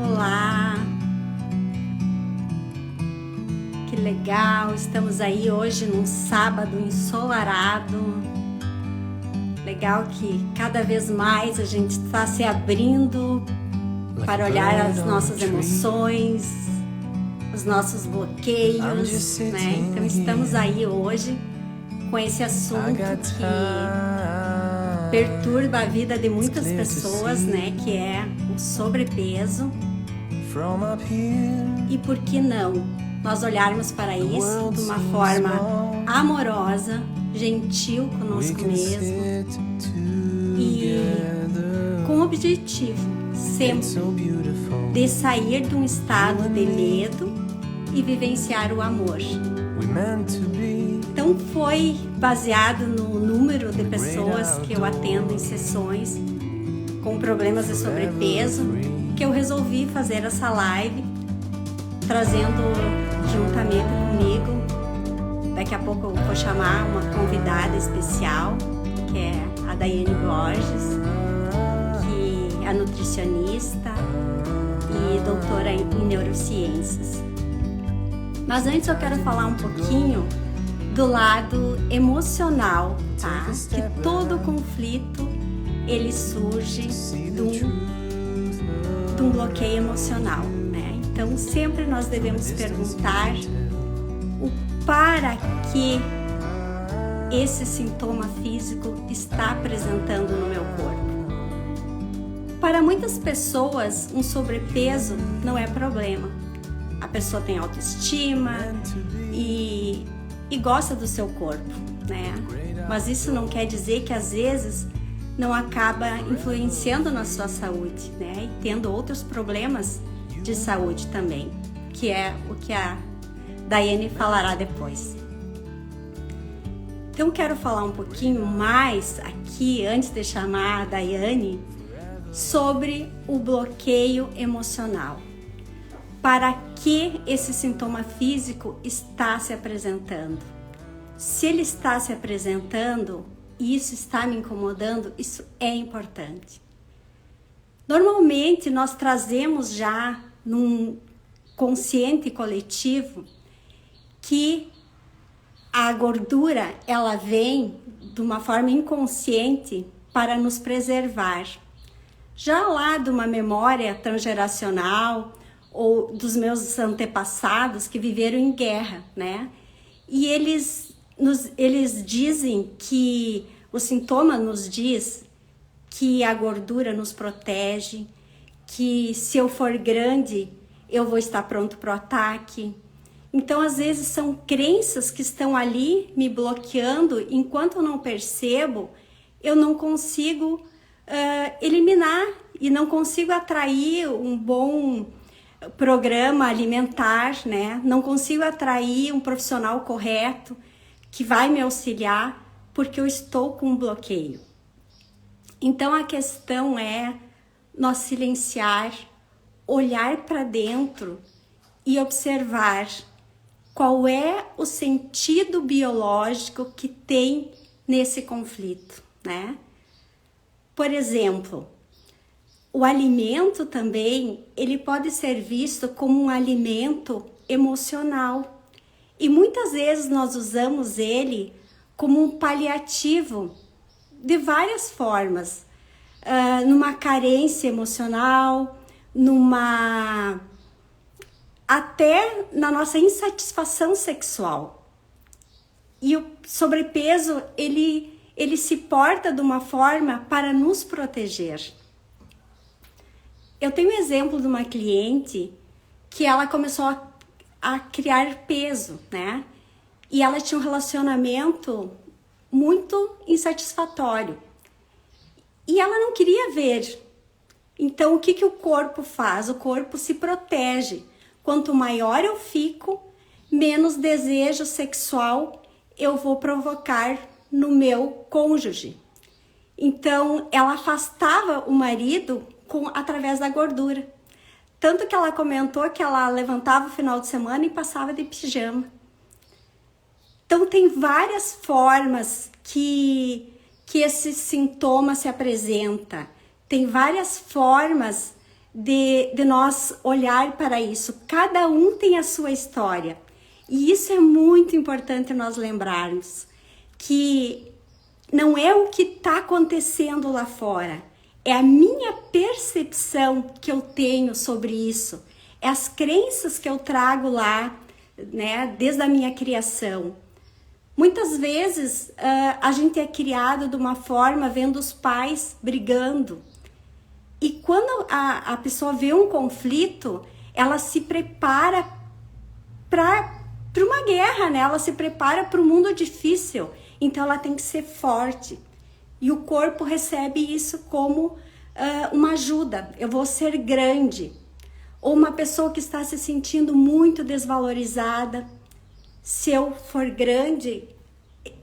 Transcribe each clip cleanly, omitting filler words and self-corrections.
Olá, que legal, estamos aí hoje num sábado ensolarado. Legal que cada vez mais a gente está se abrindo para olhar as nossas emoções, os nossos bloqueios, né? Então estamos aí hoje com esse assunto que perturba a vida de muitas pessoas, né? Que é o sobrepeso. E por que não nós olharmos para isso de uma forma amorosa, gentil conosco mesmo e com o objetivo sempre de sair de um estado de medo e vivenciar o amor. Então foi baseado no número de pessoas que eu atendo em sessões com problemas de sobrepeso que eu resolvi fazer essa live, trazendo juntamente comigo. Daqui a pouco eu vou chamar uma convidada especial, que é a Daiane Borges, que é nutricionista e doutora em neurociências. Mas antes eu quero falar um pouquinho do lado emocional, tá? Que todo conflito ele surge de um bloqueio emocional, né? Então sempre nós devemos perguntar o para que esse sintoma físico está apresentando no meu corpo. Para muitas pessoas, um sobrepeso não é problema. A pessoa tem autoestima e gosta do seu corpo, né? Mas isso não quer dizer que às vezes não acaba influenciando na sua saúde, né? E tendo outros problemas de saúde também, que é o que a Daiane falará depois. Então quero falar um pouquinho mais aqui, antes de chamar a Daiane, sobre o bloqueio emocional. Para que esse sintoma físico está se apresentando? Se ele está se apresentando e isso está me incomodando, isso é importante. Normalmente nós trazemos já num consciente coletivo que a gordura ela vem de uma forma inconsciente para nos preservar. Já lá de uma memória transgeracional ou dos meus antepassados que viveram em guerra, né? E eles dizem que o sintoma nos diz que a gordura nos protege, que se eu for grande, eu vou estar pronto para o ataque. Então, às vezes, são crenças que estão ali me bloqueando, enquanto eu não percebo, eu não consigo eliminar e não consigo atrair um bom programa alimentar, né? Não consigo atrair um profissional correto que vai me auxiliar porque eu estou com um bloqueio. Então a questão é nós silenciar, olhar para dentro e observar qual é o sentido biológico que tem nesse conflito, né? Por exemplo, o alimento também, ele pode ser visto como um alimento emocional. E muitas vezes nós usamos ele como um paliativo de várias formas. Numa carência emocional, até na nossa insatisfação sexual. E o sobrepeso, ele se porta de uma forma para nos proteger. Eu tenho um exemplo de uma cliente que ela começou a criar peso, né? E ela tinha um relacionamento muito insatisfatório. E ela não queria ver. Então, o que o corpo faz? O corpo se protege. Quanto maior eu fico, menos desejo sexual eu vou provocar no meu cônjuge. Então, ela afastava o marido através da gordura. Tanto que ela comentou que ela levantava o final de semana e passava de pijama. Então tem várias formas que esse sintoma se apresenta. Tem várias formas de nós olhar para isso. Cada um tem a sua história. E isso é muito importante nós lembrarmos, que não é o que está acontecendo lá fora, é a minha percepção que eu tenho sobre isso, é as crenças que eu trago lá, né, desde a minha criação. Muitas vezes a gente é criado de uma forma vendo os pais brigando. E quando a pessoa vê um conflito, ela se prepara para uma guerra, né? Ela se prepara para um mundo difícil. Então ela tem que ser forte. E o corpo recebe isso como uma ajuda. Eu vou ser grande. Ou uma pessoa que está se sentindo muito desvalorizada. Se eu for grande,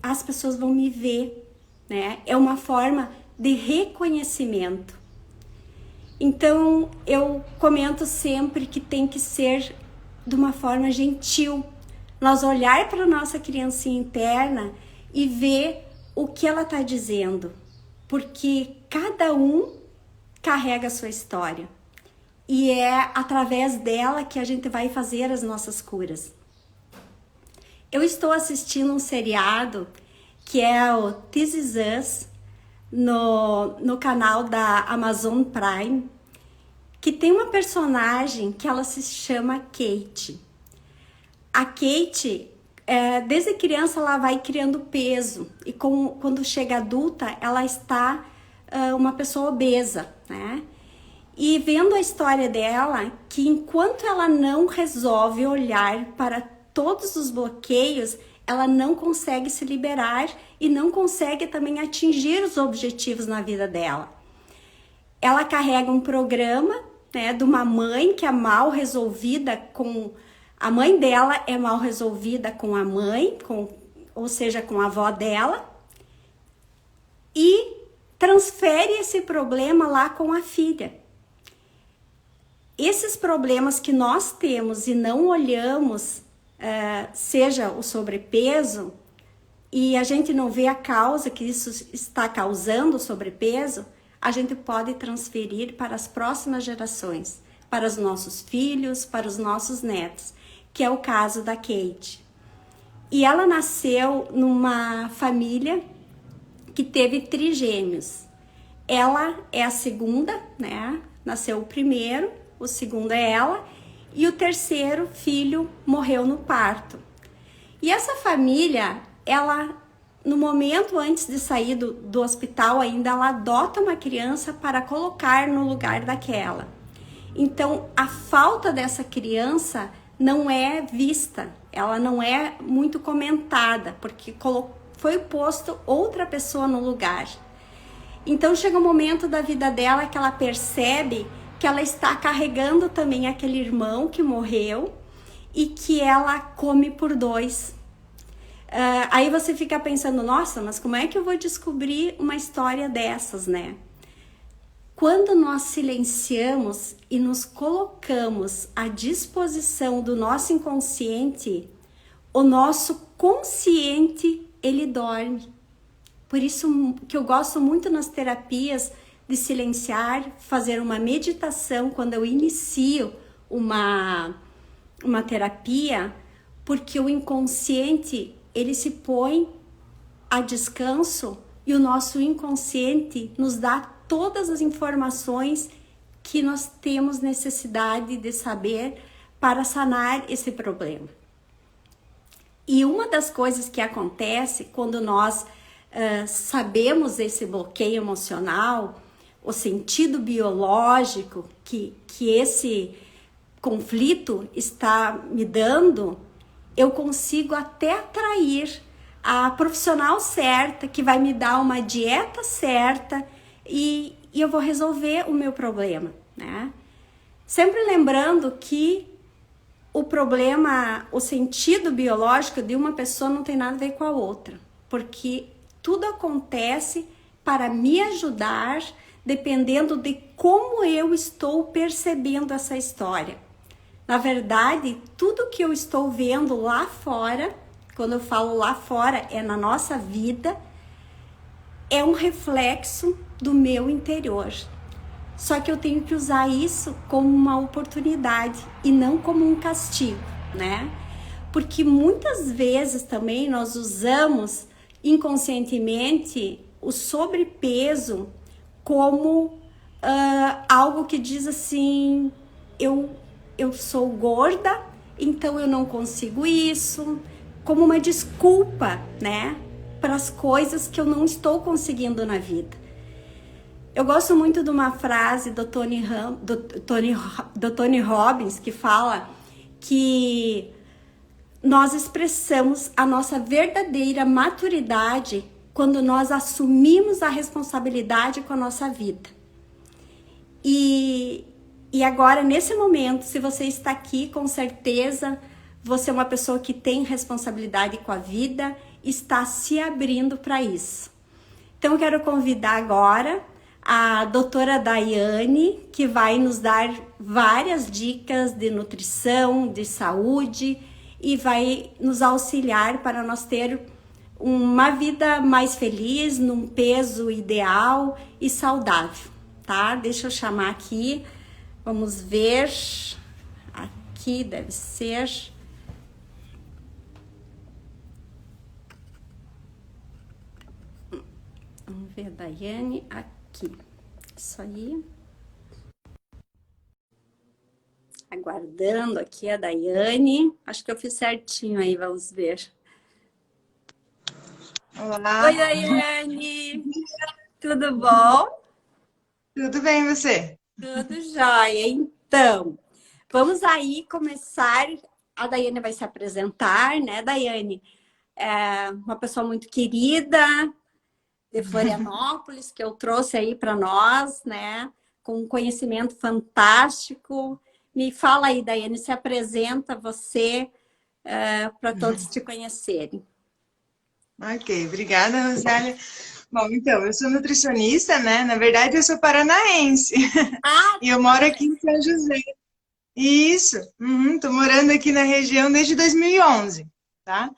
as pessoas vão me ver, né? É uma forma de reconhecimento. Então, eu comento sempre que tem que ser de uma forma gentil. Nós olhar para a nossa criancinha interna e ver o que ela está dizendo. Porque cada um carrega a sua história. E é através dela que a gente vai fazer as nossas curas. Eu estou assistindo um seriado que é o This Is Us, no canal da Amazon Prime, que tem uma personagem que ela se chama Kate. A Kate, desde criança, ela vai criando peso e quando chega adulta, ela está uma pessoa obesa, né? E vendo a história dela, que enquanto ela não resolve olhar para todos os bloqueios, ela não consegue se liberar e não consegue também atingir os objetivos na vida dela. Ela carrega um programa, né, de uma mãe que é mal resolvida com... A mãe dela é mal resolvida com a mãe, ou seja, com a avó dela, e transfere esse problema lá com a filha. Esses problemas que nós temos e não olhamos, seja o sobrepeso, e a gente não vê a causa que isso está causando o sobrepeso, a gente pode transferir para as próximas gerações, para os nossos filhos, para os nossos netos, que é o caso da Kate. E ela nasceu numa família que teve trigêmeos. Ela é a segunda, né? Nasceu o primeiro, o segundo é ela, e o terceiro filho morreu no parto. E essa família, ela, no momento antes de sair do hospital, ainda ela adota uma criança para colocar no lugar daquela. Então, a falta dessa criança não é vista, ela não é muito comentada, porque foi posto outra pessoa no lugar. Então, chega um momento da vida dela que ela percebe que ela está carregando também aquele irmão que morreu e que ela come por dois. Aí você fica pensando, nossa, mas como é que eu vou descobrir uma história dessas, né? Quando nós silenciamos e nos colocamos à disposição do nosso inconsciente, o nosso consciente, ele dorme. Por isso que eu gosto muito nas terapias de silenciar, fazer uma meditação quando eu inicio uma terapia, porque o inconsciente, ele se põe a descanso e o nosso inconsciente nos dá todas as informações que nós temos necessidade de saber para sanar esse problema. E uma das coisas que acontece quando nós sabemos esse bloqueio emocional, o sentido biológico que esse conflito está me dando, eu consigo até atrair a profissional certa, que vai me dar uma dieta certa e eu vou resolver o meu problema, né? Sempre lembrando que o problema, o sentido biológico de uma pessoa não tem nada a ver com a outra, porque tudo acontece para me ajudar, dependendo de como eu estou percebendo essa história. Na verdade, tudo que eu estou vendo lá fora, quando eu falo lá fora, é na nossa vida, é um reflexo do meu interior. Só que eu tenho que usar isso como uma oportunidade e não como um castigo, né? Porque muitas vezes também nós usamos inconscientemente o sobrepeso como algo que diz assim, eu sou gorda, então eu não consigo isso, como uma desculpa, né, para as coisas que eu não estou conseguindo na vida. Eu gosto muito de uma frase do Tony Robbins, que fala que nós expressamos a nossa verdadeira maturidade quando nós assumimos a responsabilidade com a nossa vida. E agora, nesse momento, se você está aqui, com certeza, você é uma pessoa que tem responsabilidade com a vida, está se abrindo para isso. Então, eu quero convidar agora a doutora Daiane, que vai nos dar várias dicas de nutrição, de saúde, e vai nos auxiliar para nós ter uma vida mais feliz, num peso ideal e saudável, tá? Deixa eu chamar aqui, vamos ver, aqui deve ser... Vamos ver a Daiane aqui, isso aí. Aguardando aqui a Daiane. Acho que eu fiz certinho aí, vamos ver. Olá. Oi, Daiane. Tudo bom? Tudo bem, e você? Tudo jóia. Então, vamos aí começar. A Daiane vai se apresentar, né, Daiane? É uma pessoa muito querida de Florianópolis, que eu trouxe aí para nós, né? Com um conhecimento fantástico. Me fala aí, Daiane, se apresenta você para todos te conhecerem. Ok, obrigada, Rosália. Bom, então, eu sou nutricionista, né? Na verdade, eu sou paranaense. Ah, E eu moro aqui em São José. Isso, tô morando aqui na região desde 2011, tá?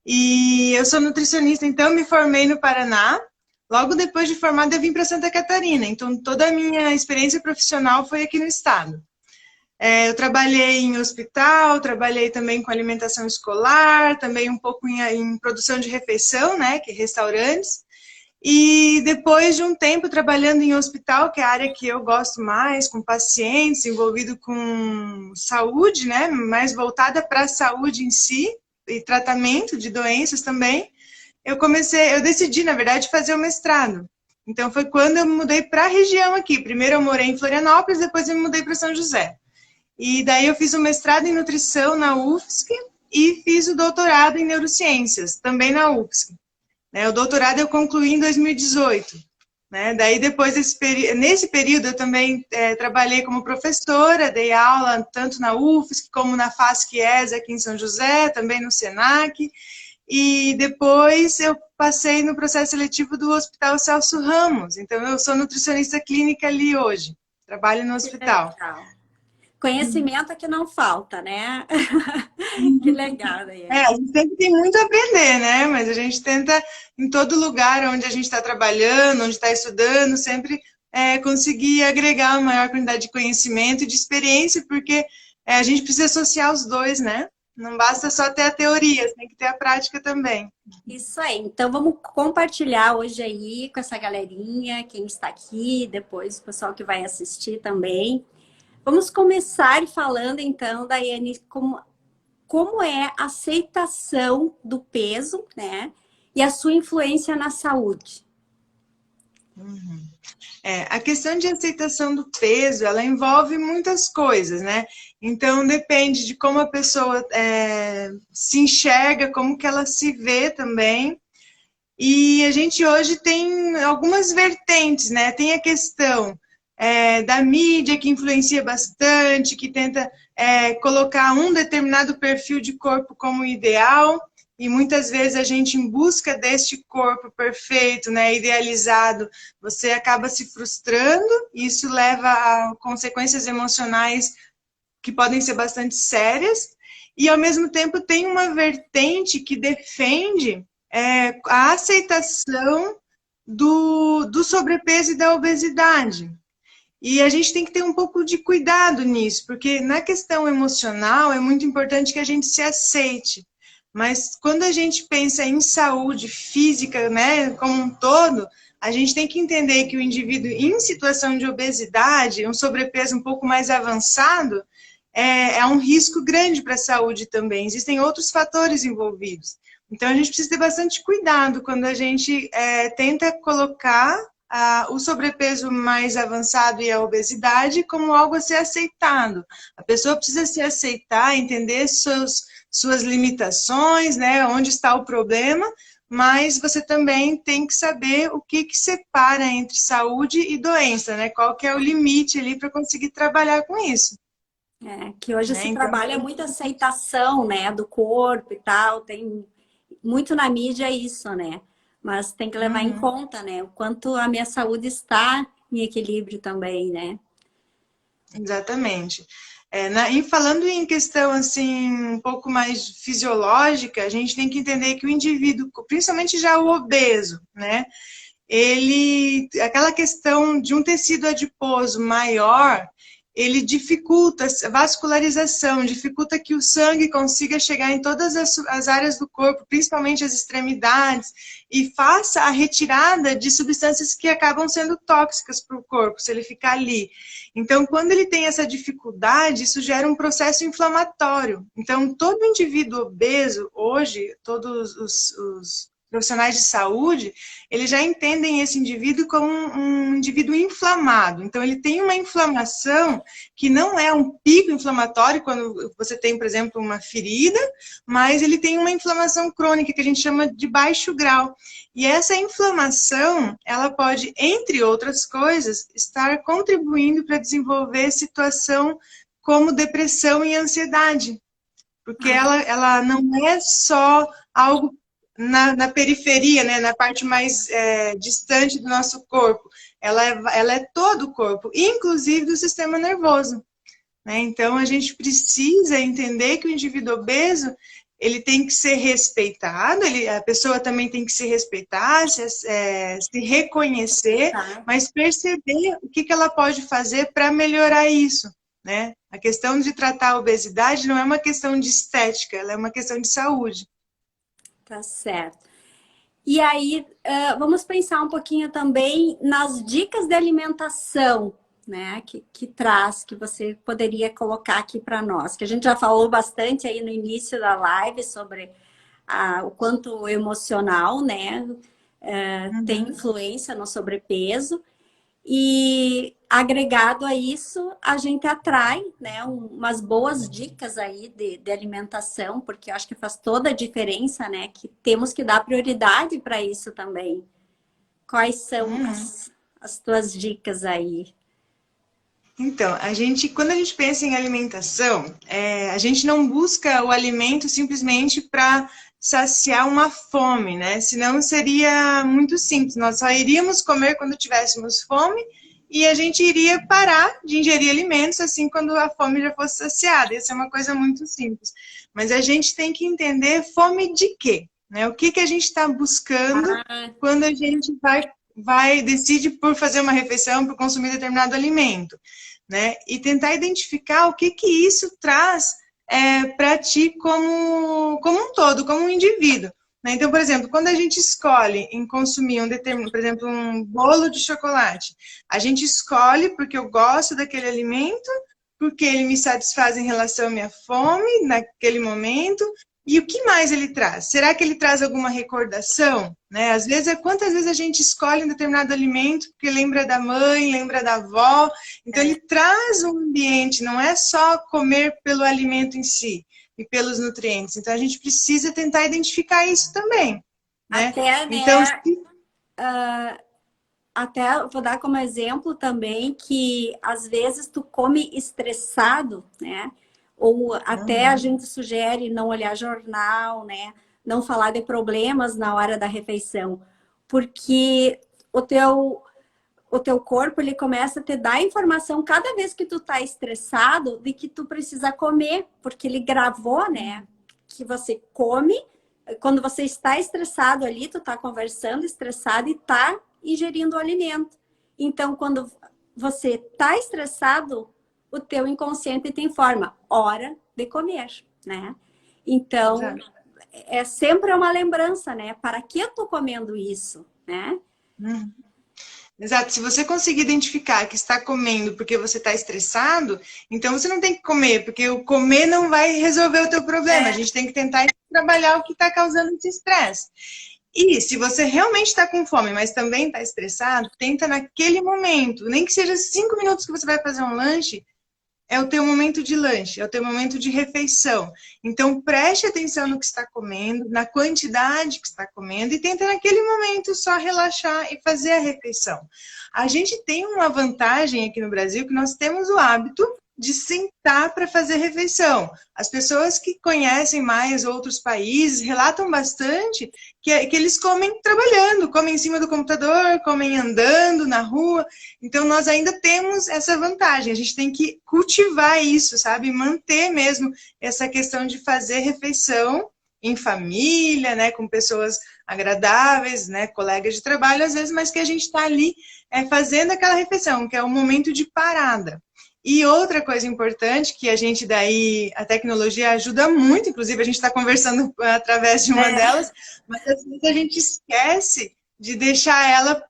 E eu sou nutricionista, então me formei no Paraná. Logo depois de formada, eu vim para Santa Catarina. Então, toda a minha experiência profissional foi aqui no estado. Eu trabalhei em hospital, trabalhei também com alimentação escolar, também um pouco em produção de refeição, né, que é restaurantes. E depois de um tempo trabalhando em hospital, que é a área que eu gosto mais, com pacientes, envolvido com saúde, né, mais voltada para a saúde em si, e tratamento de doenças também, eu decidi, na verdade, fazer o mestrado. Então foi quando eu me mudei para a região aqui. Primeiro eu morei em Florianópolis, depois eu me mudei para São José. E daí eu fiz o mestrado em nutrição na UFSC e fiz o doutorado em neurociências, também na UFSC. O doutorado eu concluí em 2018. Daí depois, nesse período, eu também trabalhei como professora, dei aula tanto na UFSC como na FASC-ESA aqui em São José, também no SENAC. E depois eu passei no processo seletivo do Hospital Celso Ramos. Então eu sou nutricionista clínica ali hoje, trabalho no hospital. Conhecimento é que não falta, né? Que legal, Daiane. A gente sempre tem muito a aprender, né? Mas a gente tenta, em todo lugar onde a gente está trabalhando, onde está estudando, sempre conseguir agregar uma maior quantidade de conhecimento e de experiência, porque a gente precisa associar os dois, né? Não basta só ter a teoria, tem que ter a prática também. Isso aí. Então, vamos compartilhar hoje aí com essa galerinha, quem está aqui, depois o pessoal que vai assistir também. Vamos começar falando, então, Daiane, como é a aceitação do peso, né? E a sua influência na saúde. A questão de aceitação do peso, ela envolve muitas coisas, né? Então, depende de como a pessoa se enxerga, como que ela se vê também. E a gente hoje tem algumas vertentes, né? Tem a questão da mídia, que influencia bastante, que tenta colocar um determinado perfil de corpo como ideal, e muitas vezes a gente, em busca deste corpo perfeito, né, idealizado, você acaba se frustrando, e isso leva a consequências emocionais que podem ser bastante sérias, e ao mesmo tempo tem uma vertente que defende a aceitação do sobrepeso e da obesidade. E a gente tem que ter um pouco de cuidado nisso, porque na questão emocional é muito importante que a gente se aceite. Mas quando a gente pensa em saúde física, né, como um todo, a gente tem que entender que o indivíduo em situação de obesidade, um sobrepeso um pouco mais avançado, é um risco grande para a saúde também. Existem outros fatores envolvidos. Então, a gente precisa ter bastante cuidado quando a gente tenta colocar o sobrepeso mais avançado e a obesidade como algo a ser aceitado. A pessoa precisa se aceitar, entender suas limitações, né, onde está o problema, mas você também tem que saber o que separa entre saúde e doença, né? Qual que é o limite ali para conseguir trabalhar com isso. Que hoje Né? se Então, trabalha muito a aceitação, né, do corpo e tal, tem muito na mídia isso, né? Mas tem que levar em conta, né, o quanto a minha saúde está em equilíbrio também, né? exatamente. E falando em questão assim um pouco mais fisiológica, a gente tem que entender que o indivíduo, principalmente já o obeso, né? Aquela questão de um tecido adiposo maior, ele dificulta a vascularização, dificulta que o sangue consiga chegar em todas as áreas do corpo, principalmente as extremidades, e faça a retirada de substâncias que acabam sendo tóxicas para o corpo, se ele ficar ali. Então, quando ele tem essa dificuldade, isso gera um processo inflamatório. Então, todo indivíduo obeso, hoje, todos os profissionais de saúde, eles já entendem esse indivíduo como um indivíduo inflamado. Então, ele tem uma inflamação que não é um pico inflamatório, quando você tem, por exemplo, uma ferida, mas ele tem uma inflamação crônica, que a gente chama de baixo grau. E essa inflamação, ela pode, entre outras coisas, estar contribuindo para desenvolver situação como depressão e ansiedade. Porque ela não é só algo na periferia, né, na parte mais distante do nosso corpo. Ela é todo o corpo, inclusive do sistema nervoso. Né? Então, a gente precisa entender que o indivíduo obeso, ele tem que ser respeitado, a pessoa também tem que se respeitar, se reconhecer, mas perceber o que ela pode fazer para melhorar isso. Né? A questão de tratar a obesidade não é uma questão de estética, ela é uma questão de saúde. Tá certo. E aí, vamos pensar um pouquinho também nas dicas de alimentação, né, que traz, que você poderia colocar aqui para nós, que a gente já falou bastante aí no início da live sobre o quanto o emocional, né, tem influência no sobrepeso. E agregado a isso, a gente atrai, né, umas boas dicas aí de alimentação, porque eu acho que faz toda a diferença, né? Que temos que dar prioridade para isso também. Quais são as tuas dicas aí? Então, quando a gente pensa em alimentação, a gente não busca o alimento simplesmente para saciar uma fome, né? Senão seria muito simples. Nós só iríamos comer quando tivéssemos fome e a gente iria parar de ingerir alimentos assim quando a fome já fosse saciada. Isso é uma coisa muito simples. Mas a gente tem que entender fome de quê? Né? O que a gente está buscando quando a gente decide por fazer uma refeição, por consumir determinado alimento. Né? E tentar identificar o que isso traz para ti como um todo, como um indivíduo. Né? Então, por exemplo, quando a gente escolhe em consumir por exemplo, um bolo de chocolate, a gente escolhe porque eu gosto daquele alimento, porque ele me satisfaz em relação à minha fome naquele momento. E o que mais ele traz? Será que ele traz alguma recordação? Né? Às vezes, quantas vezes a gente escolhe um determinado alimento porque lembra da mãe, lembra da avó. Então, ele traz um ambiente, não é só comer pelo alimento em si e pelos nutrientes. Então, a gente precisa tentar identificar isso também. Né? Até, né? Então, até vou dar como exemplo também que às vezes tu come estressado, né? Ou até a gente sugere não olhar jornal, né? Não falar de problemas na hora da refeição, porque o teu corpo ele começa a te dar informação cada vez que tu tá estressado de que tu precisa comer, porque ele gravou, né? Que você come quando você está estressado ali, tu tá conversando estressado e tá ingerindo o alimento. Então, quando você tá estressado, o teu inconsciente te informa, hora de comer, né? Então, Exato. é sempre uma lembrança, né? Para que eu tô comendo isso, né? Uhum. Exato. Se você conseguir identificar que está comendo porque você está estressado, então você não tem que comer, porque o comer não vai resolver o teu problema. A É. gente tem que tentar trabalhar o que está causando esse estresse. E se você realmente está com fome, mas também está estressado, tenta naquele momento, nem que seja 5 minutos que você vai fazer um lanche, é o teu momento de lanche, é o teu momento de refeição. Então, preste atenção no que está comendo, na quantidade que está comendo e tenta naquele momento só relaxar e fazer a refeição. A gente tem uma vantagem aqui no Brasil que nós temos o hábito de sentar para fazer refeição. As pessoas que conhecem mais outros países relatam bastante que eles comem trabalhando, comem em cima do computador, comem andando na rua. Então, nós ainda temos essa vantagem. A gente tem que cultivar isso, sabe? Manter mesmo essa questão de fazer refeição em família, né? Com pessoas agradáveis, né? Colegas de trabalho, às vezes, mas que a gente está ali fazendo aquela refeição, que é o momento de parada. E outra coisa importante, que a gente daí, a tecnologia ajuda muito, inclusive a gente está conversando através de uma delas, mas às vezes a gente esquece de deixar ela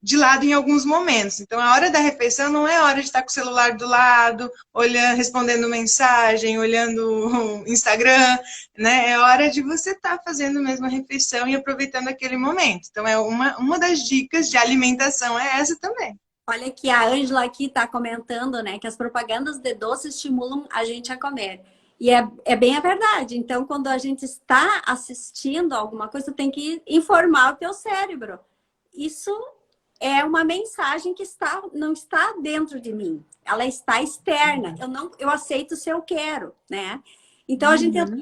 de lado em alguns momentos. Então, a hora da refeição não é hora de estar com o celular do lado, olhando, respondendo mensagem, olhando o Instagram, né? É hora de você estar fazendo mesmo a refeição e aproveitando aquele momento. Então, é uma das dicas de alimentação é essa também. Olha que a Ângela aqui está comentando, né, que as propagandas de doce estimulam a gente a comer. E é bem a verdade. Então, quando a gente está assistindo alguma coisa, tu tem que informar o teu cérebro. Isso é uma mensagem que não está dentro de mim. Ela está externa. Eu aceito se eu quero, né? Então,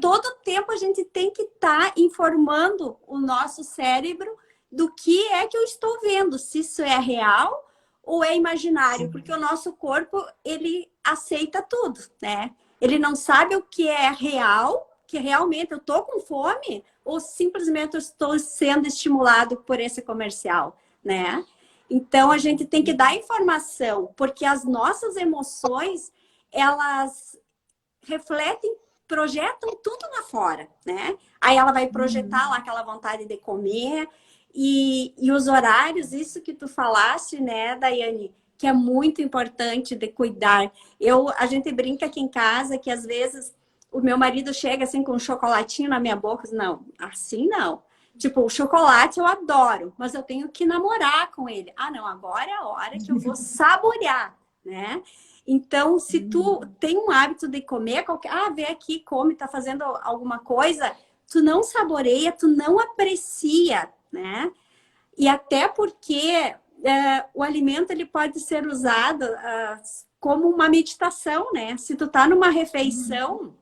todo tempo a gente tem que estar informando o nosso cérebro do que é que eu estou vendo, se isso é real ou é imaginário, porque o nosso corpo, ele aceita tudo, né? Ele não sabe o que é real, que realmente eu tô com fome, ou simplesmente eu estou sendo estimulado por esse comercial, né? Então, a gente tem que dar informação, porque as nossas emoções, elas refletem, projetam tudo lá fora, né? Aí ela vai projetar lá aquela vontade de comer. E os horários, isso que tu falaste, né, Daiane, que é muito importante de cuidar. A gente brinca aqui em casa que às vezes o meu marido chega assim com um chocolatinho na minha boca. Não, assim não. Tipo, o chocolate eu adoro, mas eu tenho que namorar com ele. Ah, não, agora é a hora que eu vou saborear, né? Então, se tu tem um hábito de comer, vem aqui, come, tá fazendo alguma coisa, tu não saboreia, tu não aprecia, né? E até porque o alimento ele pode ser usado como uma meditação, né? Se tu tá numa refeição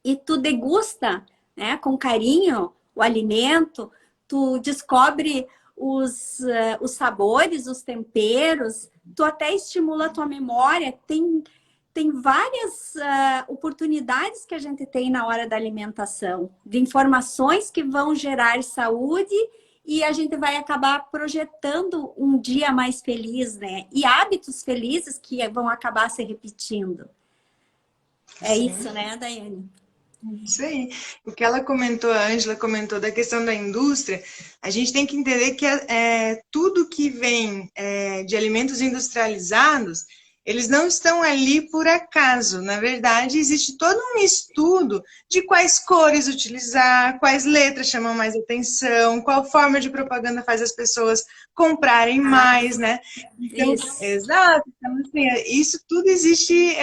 e tu degusta, né, com carinho o alimento, tu descobre os sabores, os temperos, tu até estimula a tua memória. Tem várias oportunidades que a gente tem na hora da alimentação, de informações que vão gerar saúde e a gente vai acabar projetando um dia mais feliz, né? E hábitos felizes que vão acabar se repetindo. É Sim. isso, né, Daiane? Isso aí. O que ela comentou, a Ângela comentou da questão da indústria, a gente tem que entender que tudo que vem de alimentos industrializados, eles não estão ali por acaso. Na verdade, existe todo um estudo de quais cores utilizar, quais letras chamam mais atenção, qual forma de propaganda faz as pessoas comprarem mais, né? Então, exato. Então, assim, isso tudo existe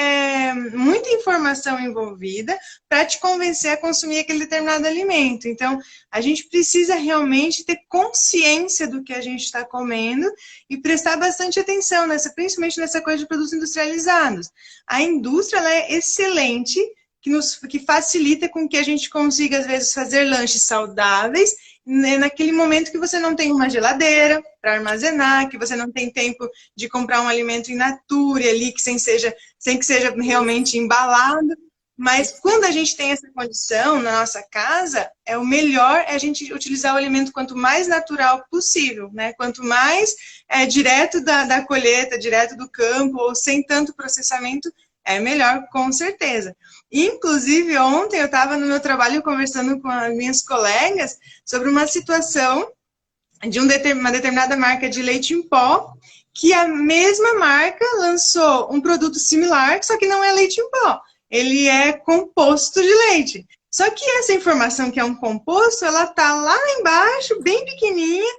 muita informação envolvida para te convencer a consumir aquele determinado alimento. Então, a gente precisa realmente ter consciência do que a gente está comendo e prestar bastante atenção, principalmente nessa coisa de produtos industrializados. A indústria ela é excelente, que facilita com que a gente consiga, às vezes, fazer lanches saudáveis, né, naquele momento que você não tem uma geladeira para armazenar, que você não tem tempo de comprar um alimento in natura ali, sem que seja realmente embalado. Mas quando a gente tem essa condição na nossa casa, o melhor é a gente utilizar o alimento quanto mais natural possível, né? Quanto mais direto da colheita, direto do campo, ou sem tanto processamento, é melhor, com certeza. Inclusive, ontem eu estava no meu trabalho conversando com as minhas colegas sobre uma situação de uma determinada marca de leite em pó, que a mesma marca lançou um produto similar, só que não é leite em pó. Ele é composto de leite. Só que essa informação que é um composto, ela tá lá embaixo, bem pequenininha,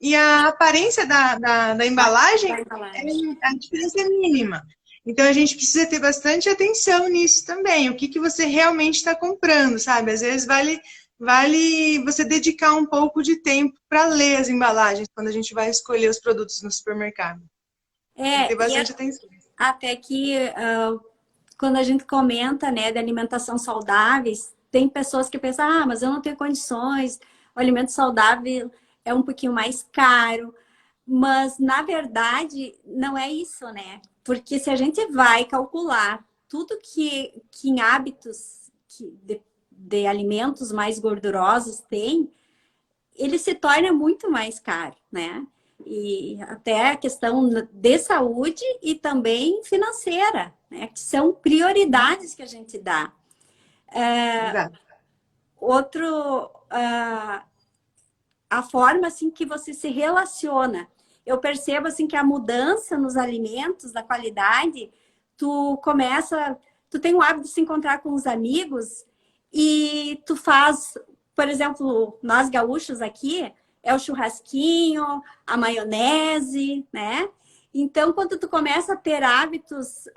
e a aparência da embalagem, a diferença é mínima. Então, a gente precisa ter bastante atenção nisso também. O que você realmente está comprando, sabe? Às vezes vale você dedicar um pouco de tempo para ler as embalagens quando a gente vai escolher os produtos no supermercado. Tem que ter bastante atenção. Até que quando a gente comenta, né, de alimentação saudáveis, tem pessoas que pensam, mas eu não tenho condições, o alimento saudável é um pouquinho mais caro. Mas, na verdade, não é isso, né? Porque se a gente vai calcular tudo que em hábitos de alimentos mais gordurosos tem, ele se torna muito mais caro, né? E até a questão de saúde e também financeira, né? Que são prioridades que a gente dá. A forma assim que você se relaciona. Eu percebo assim que a mudança nos alimentos, da qualidade, tu tem o hábito de se encontrar com os amigos e tu faz, por exemplo, nós gaúchos aqui, é o churrasquinho, a maionese, né? Então, quando tu começa a ter hábitos,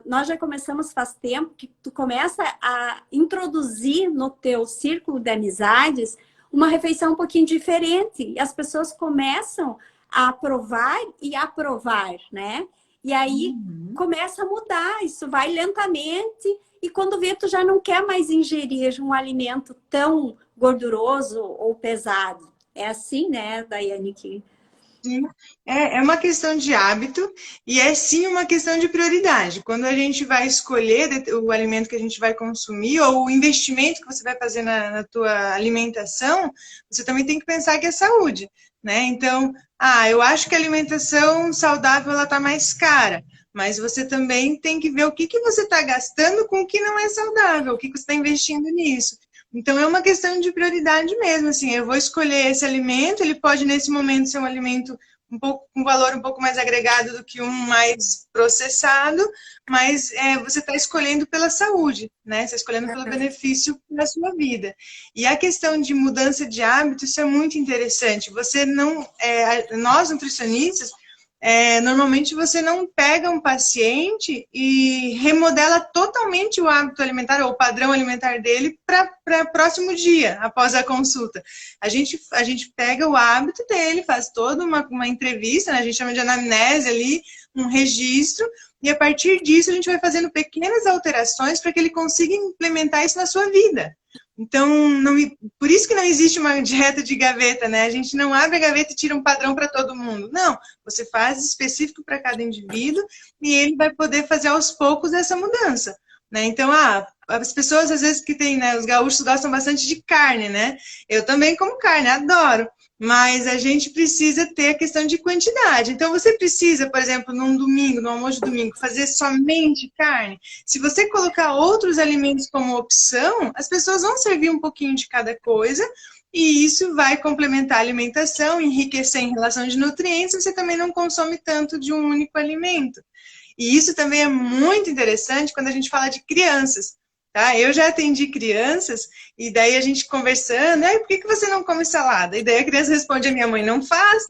nós já começamos faz tempo, que tu começa a introduzir no teu círculo de amizades uma refeição um pouquinho diferente. E as pessoas começam a provar e aprovar, né? E aí começa a mudar, isso vai lentamente. E quando vê, tu já não quer mais ingerir um alimento tão gorduroso ou pesado. É assim, né, Daiane? Sim, é uma questão de hábito e é sim uma questão de prioridade. Quando a gente vai escolher o alimento que a gente vai consumir ou o investimento que você vai fazer na tua alimentação, você também tem que pensar que é saúde, né? Então, eu acho que a alimentação saudável ela tá mais cara, mas você também tem que ver o que você está gastando com o que não é saudável, o que você está investindo nisso. Então, é uma questão de prioridade mesmo, assim, eu vou escolher esse alimento, ele pode, nesse momento, ser um alimento com valor um pouco mais agregado do que um mais processado, mas você está escolhendo pela saúde, né? Você está escolhendo pelo benefício da sua vida. E a questão de mudança de hábito, isso é muito interessante. Você não... nós, nutricionistas, normalmente você não pega um paciente e remodela totalmente o hábito alimentar ou o padrão alimentar dele para próximo dia, após a consulta. A gente pega o hábito dele, faz toda uma entrevista, né? A gente chama de anamnese ali, um registro, e a partir disso a gente vai fazendo pequenas alterações para que ele consiga implementar isso na sua vida. Então, por isso que não existe uma dieta de gaveta, né? A gente não abre a gaveta e tira um padrão para todo mundo. Não, você faz específico para cada indivíduo e ele vai poder fazer aos poucos essa mudança, né? Então, as pessoas às vezes que tem, né? Os gaúchos gostam bastante de carne, né? Eu também como carne, adoro. Mas a gente precisa ter a questão de quantidade. Então, você precisa, por exemplo, num domingo, no almoço de domingo, fazer somente carne. Se você colocar outros alimentos como opção, as pessoas vão servir um pouquinho de cada coisa e isso vai complementar a alimentação, enriquecer em relação de nutrientes, você também não consome tanto de um único alimento. E isso também é muito interessante quando a gente fala de crianças. Tá? Eu já atendi crianças e daí a gente conversando, por que você não come salada? E daí a criança responde, a minha mãe não faz.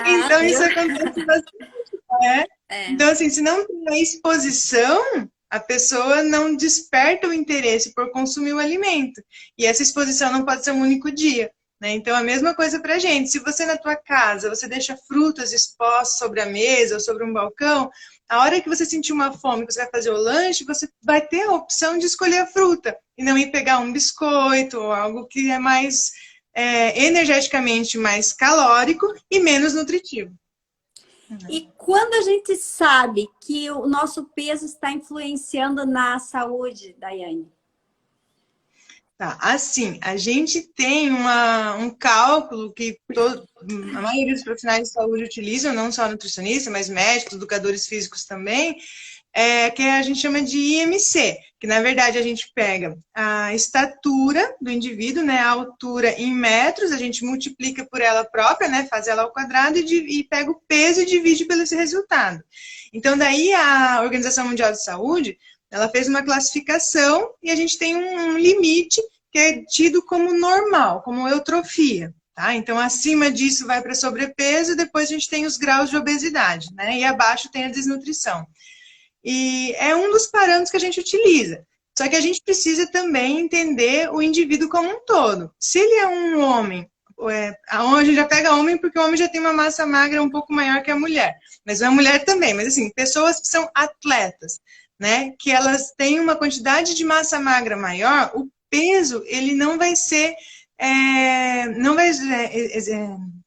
Então isso acontece bastante, né? Então assim, se não tem a exposição, a pessoa não desperta o interesse por consumir o alimento. E essa exposição não pode ser um único dia. Né? Então, a mesma coisa para a gente. Se você na tua casa, você deixa frutas expostas sobre a mesa ou sobre um balcão, a hora que você sentir uma fome, que você vai fazer o lanche, você vai ter a opção de escolher a fruta e não ir pegar um biscoito ou algo que é mais energeticamente mais calórico e menos nutritivo. E quando a gente sabe que o nosso peso está influenciando na saúde, Daiane? Tá, assim, a gente tem um cálculo que a maioria dos profissionais de saúde utilizam, não só nutricionistas, mas médicos, educadores físicos também, que a gente chama de IMC, que na verdade a gente pega a estatura do indivíduo, né, a altura em metros, a gente multiplica por ela própria, né, faz ela ao quadrado e pega o peso e divide pelo esse resultado. Então daí a Organização Mundial de Saúde, ela fez uma classificação e a gente tem um limite que é tido como normal, como eutrofia. Tá? Então, acima disso vai para sobrepeso, depois a gente tem os graus de obesidade, né? E abaixo tem a desnutrição. E é um dos parâmetros que a gente utiliza. Só que a gente precisa também entender o indivíduo como um todo. Se ele é um homem, a gente já pega homem porque o homem já tem uma massa magra um pouco maior que a mulher. Mas a mulher também. Mas assim, pessoas que são atletas, né? Que elas têm uma quantidade de massa magra maior, o peso, ele não vai ser, não vai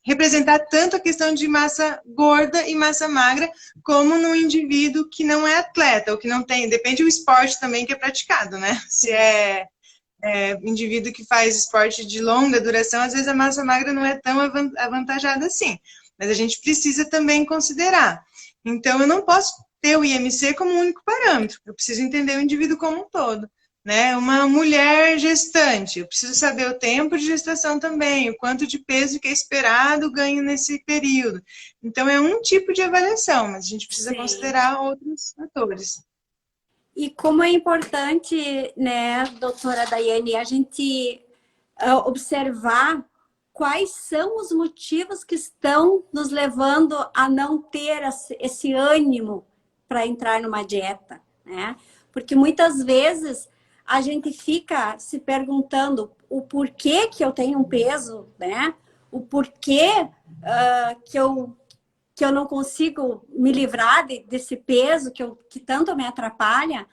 representar tanto a questão de massa gorda e massa magra como no indivíduo que não é atleta, ou que não tem, depende do esporte também que é praticado, né? Se é indivíduo que faz esporte de longa duração, às vezes a massa magra não é tão avantajada assim, mas a gente precisa também considerar. Então, eu não posso ter o IMC como um único parâmetro, eu preciso entender o indivíduo como um todo. Né? Uma mulher gestante, eu preciso saber o tempo de gestação também, o quanto de peso que é esperado ganho nesse período. Então, é um tipo de avaliação, mas a gente precisa considerar outros fatores. E como é importante, né, doutora Daiane, a gente observar quais são os motivos que estão nos levando a não ter esse ânimo para entrar numa dieta, né? Porque muitas vezes a gente fica se perguntando o porquê que eu tenho um peso, né? O porquê que eu não consigo me livrar desse peso que tanto me atrapalha,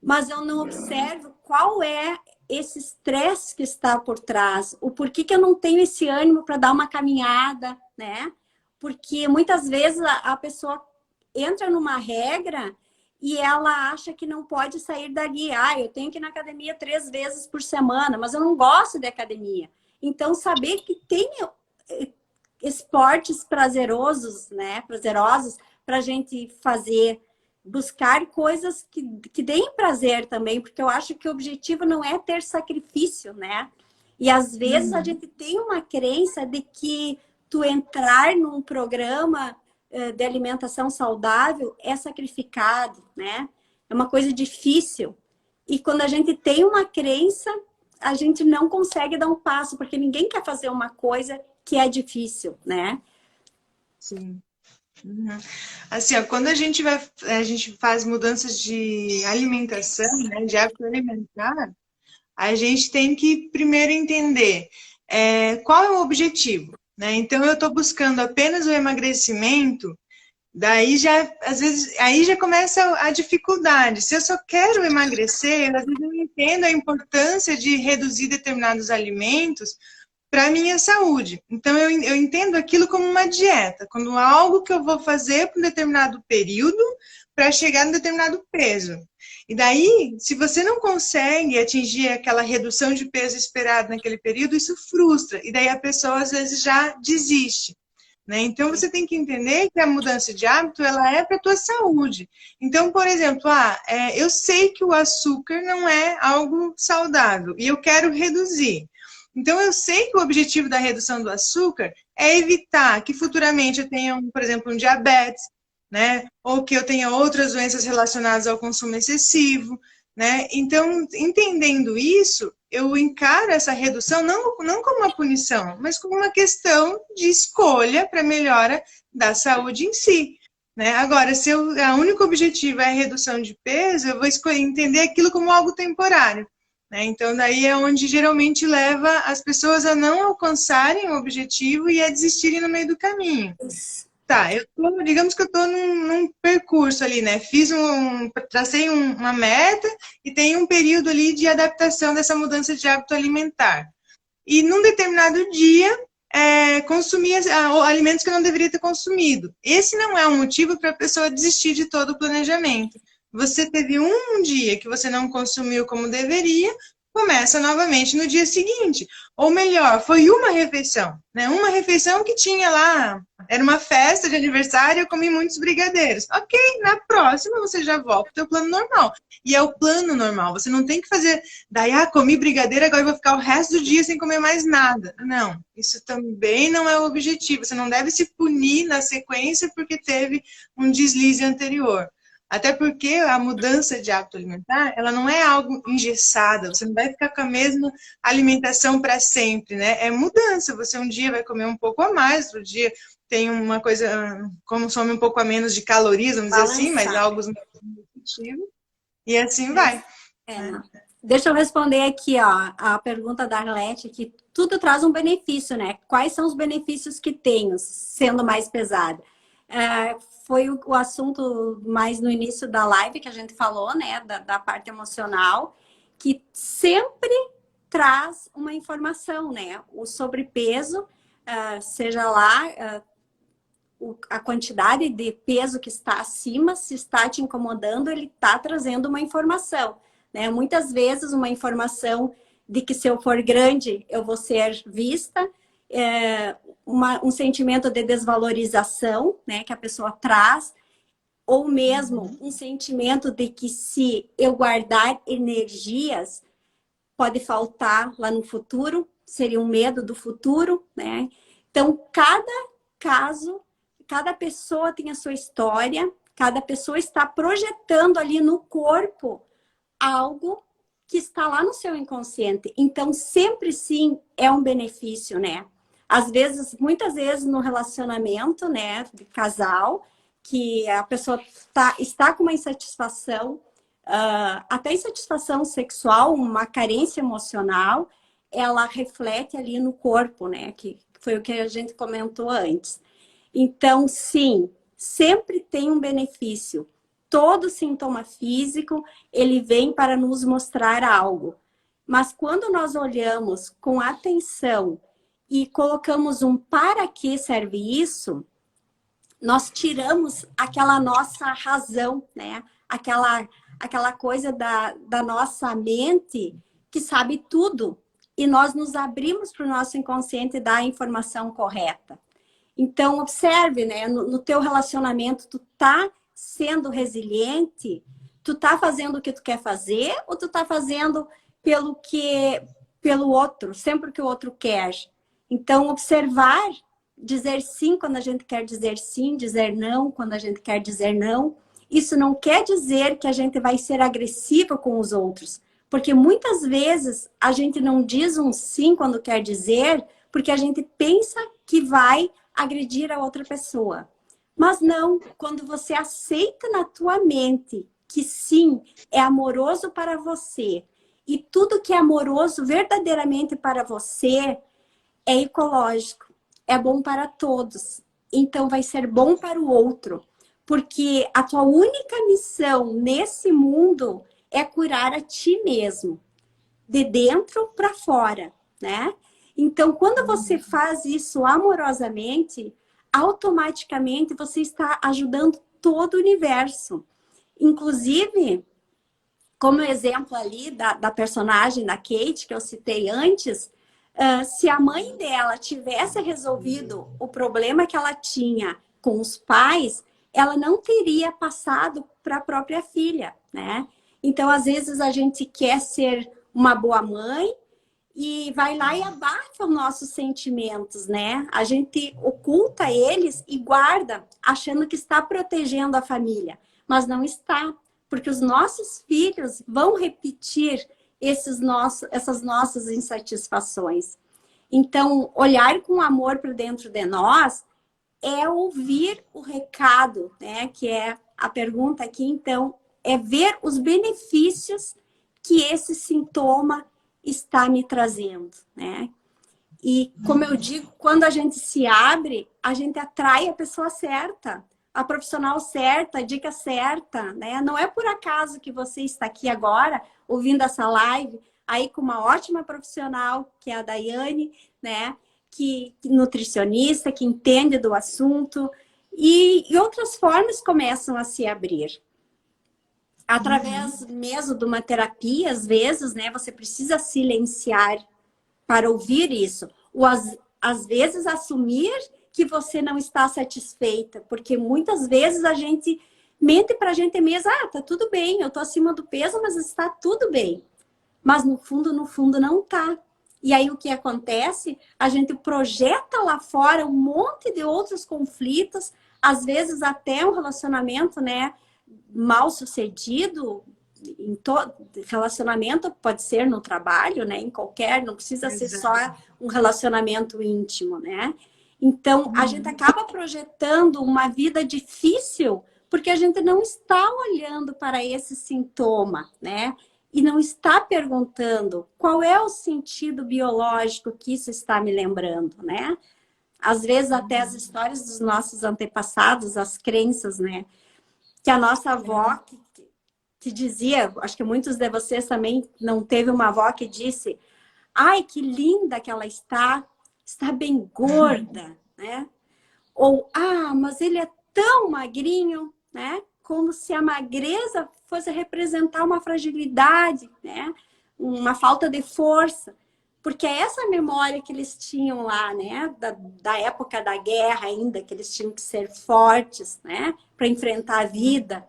mas eu não observo qual é esse estresse que está por trás, o porquê que eu não tenho esse ânimo para dar uma caminhada, né? Porque muitas vezes a pessoa entra numa regra e ela acha que não pode sair dali. Eu tenho que ir na academia 3 vezes por semana, mas eu não gosto de academia. Então, saber que tem esportes prazerosos, né? Prazerosos para a gente fazer, buscar coisas que deem prazer também, porque eu acho que o objetivo não é ter sacrifício, né? E às vezes a gente tem uma crença de que tu entrar num programa de alimentação saudável é sacrificado, né? É uma coisa difícil. E quando a gente tem uma crença, a gente não consegue dar um passo, porque ninguém quer fazer uma coisa que é difícil, né? Sim. Assim, ó, quando a gente faz mudanças de alimentação, né, de hábito alimentar, a gente tem que primeiro entender qual é o objetivo. Né? Então, eu estou buscando apenas o emagrecimento, daí já, às vezes, aí já começa a dificuldade. Se eu só quero emagrecer, às vezes eu não entendo a importância de reduzir determinados alimentos para a minha saúde. Então, eu entendo aquilo como uma dieta, como algo que eu vou fazer por um determinado período para chegar em determinado peso. E daí, se você não consegue atingir aquela redução de peso esperada naquele período, isso frustra. E daí a pessoa, às vezes, já desiste. Né? Então, você tem que entender que a mudança de hábito, ela é para a tua saúde. Então, por exemplo, eu sei que o açúcar não é algo saudável e eu quero reduzir. Então, eu sei que o objetivo da redução do açúcar é evitar que futuramente eu tenha, por exemplo, um diabetes, né? Ou que eu tenha outras doenças relacionadas ao consumo excessivo, né? Então, entendendo isso, eu encaro essa redução não como uma punição, mas como uma questão de escolha para melhora da saúde em si. Né? Agora, se o único objetivo é a redução de peso, eu vou entender aquilo como algo temporário. Né? Então, daí é onde geralmente leva as pessoas a não alcançarem o objetivo e a desistirem no meio do caminho. Tá, digamos que eu estou num percurso ali, né? Tracei uma meta e tem um período ali de adaptação dessa mudança de hábito alimentar. E num determinado dia, consumir alimentos que eu não deveria ter consumido. Esse não é um motivo para a pessoa desistir de todo o planejamento. Você teve um dia que você não consumiu como deveria, começa novamente no dia seguinte. Ou melhor, foi uma refeição, né? Uma refeição que tinha lá, era uma festa de aniversário, eu comi muitos brigadeiros. Ok, na próxima você já volta ao teu plano normal. E é o plano normal, você não tem que fazer, daí, comi brigadeiro, agora eu vou ficar o resto do dia sem comer mais nada. Não, isso também não é o objetivo. Você não deve se punir na sequência porque teve um deslize anterior. Até porque a mudança de hábito alimentar, ela não é algo engessada, você não vai ficar com a mesma alimentação para sempre, né? É mudança, você um dia vai comer um pouco a mais, outro dia tem uma coisa, consome um pouco a menos de calorias, vamos dizer assim, mas algo nutritivo, e assim vai. Deixa eu responder aqui, ó, a pergunta da Arlete, que tudo traz um benefício, né? Quais são os benefícios que tenho sendo mais pesada? Foi o assunto mais no início da live que a gente falou, né? Da parte emocional, que sempre traz uma informação, né? O sobrepeso, seja lá a quantidade de peso que está acima, se está te incomodando, ele está trazendo uma informação, né? Muitas vezes uma informação de que se eu for grande, eu vou ser vista, um sentimento de desvalorização, né, que a pessoa traz, ou mesmo um sentimento de que se eu guardar energias, pode faltar lá no futuro, seria um medo do futuro, né? Então, cada caso, cada pessoa tem a sua história, cada pessoa está projetando ali no corpo algo que está lá no seu inconsciente. Então, sempre sim é um benefício, né? Às vezes, muitas vezes no relacionamento, né, de casal, que a pessoa está com uma insatisfação, até insatisfação sexual, uma carência emocional, ela reflete ali no corpo, né? Que foi o que a gente comentou antes. Então, sim, sempre tem um benefício. Todo sintoma físico, ele vem para nos mostrar algo. Mas quando nós olhamos com atenção e colocamos um para que serve isso, nós tiramos aquela nossa razão, né? Aquela coisa da nossa mente que sabe tudo. E nós nos abrimos para o nosso inconsciente dar a informação correta. Então, observe, né? No teu relacionamento, tu tá sendo resiliente? Tu tá fazendo o que tu quer fazer? Ou tu tá fazendo pelo outro, sempre que o outro quer? Então, observar, dizer sim quando a gente quer dizer sim, dizer não quando a gente quer dizer não. Isso não quer dizer que a gente vai ser agressiva com os outros. Porque muitas vezes a gente não diz um sim quando quer dizer, porque a gente pensa que vai agredir a outra pessoa. Mas não, quando você aceita na tua mente que sim, é amoroso para você, e tudo que é amoroso verdadeiramente para você é ecológico, é bom para todos. Então vai ser bom para o outro, porque a tua única missão nesse mundo é curar a ti mesmo, de dentro para fora, né? Então, quando você faz isso amorosamente, automaticamente você está ajudando todo o universo. Inclusive, como exemplo ali da personagem da Kate, que eu citei antes, se a mãe dela tivesse resolvido o problema que ela tinha com os pais, ela não teria passado para a própria filha, né? Então, às vezes, a gente quer ser uma boa mãe e vai lá e abafa os nossos sentimentos, né? A gente oculta eles e guarda, achando que está protegendo a família. Mas não está, porque os nossos filhos vão repetir essas nossas insatisfações. Então, olhar com amor para dentro de nós é ouvir o recado, né? Que é a pergunta aqui, então, é ver os benefícios que esse sintoma está me trazendo, né? E, como eu digo, quando a gente se abre, a gente atrai a pessoa certa, a profissional certa, a dica certa, né? Não é por acaso que você está aqui agora, ouvindo essa live, aí com uma ótima profissional, que é a Daiane, né? que nutricionista, que entende do assunto, e outras formas começam a se abrir. Através mesmo de uma terapia, às vezes, né, você precisa silenciar para ouvir isso. Ou às vezes assumir que você não está satisfeita, porque muitas vezes a gente mente para a gente mesma, tá tudo bem, eu tô acima do peso, mas está tudo bem. Mas no fundo não tá. E aí o que acontece? A gente projeta lá fora um monte de outros conflitos, às vezes até um relacionamento, né, mal sucedido. Em todo relacionamento, pode ser no trabalho, né, em qualquer, não precisa ser só um relacionamento íntimo, né? Então, a gente acaba projetando uma vida difícil porque a gente não está olhando para esse sintoma, né? E não está perguntando qual é o sentido biológico que isso está me lembrando, né? Às vezes até as histórias dos nossos antepassados, as crenças, né? Que a nossa avó que dizia, acho que muitos de vocês também não teve uma avó que disse, ai, que linda que ela está bem gorda, né? Ou, mas ele é tão magrinho, né? Como se a magreza fosse representar uma fragilidade, né? Uma falta de força. Porque é essa memória que eles tinham lá, né? Da época da guerra ainda, que eles tinham que ser fortes, né? Para enfrentar a vida.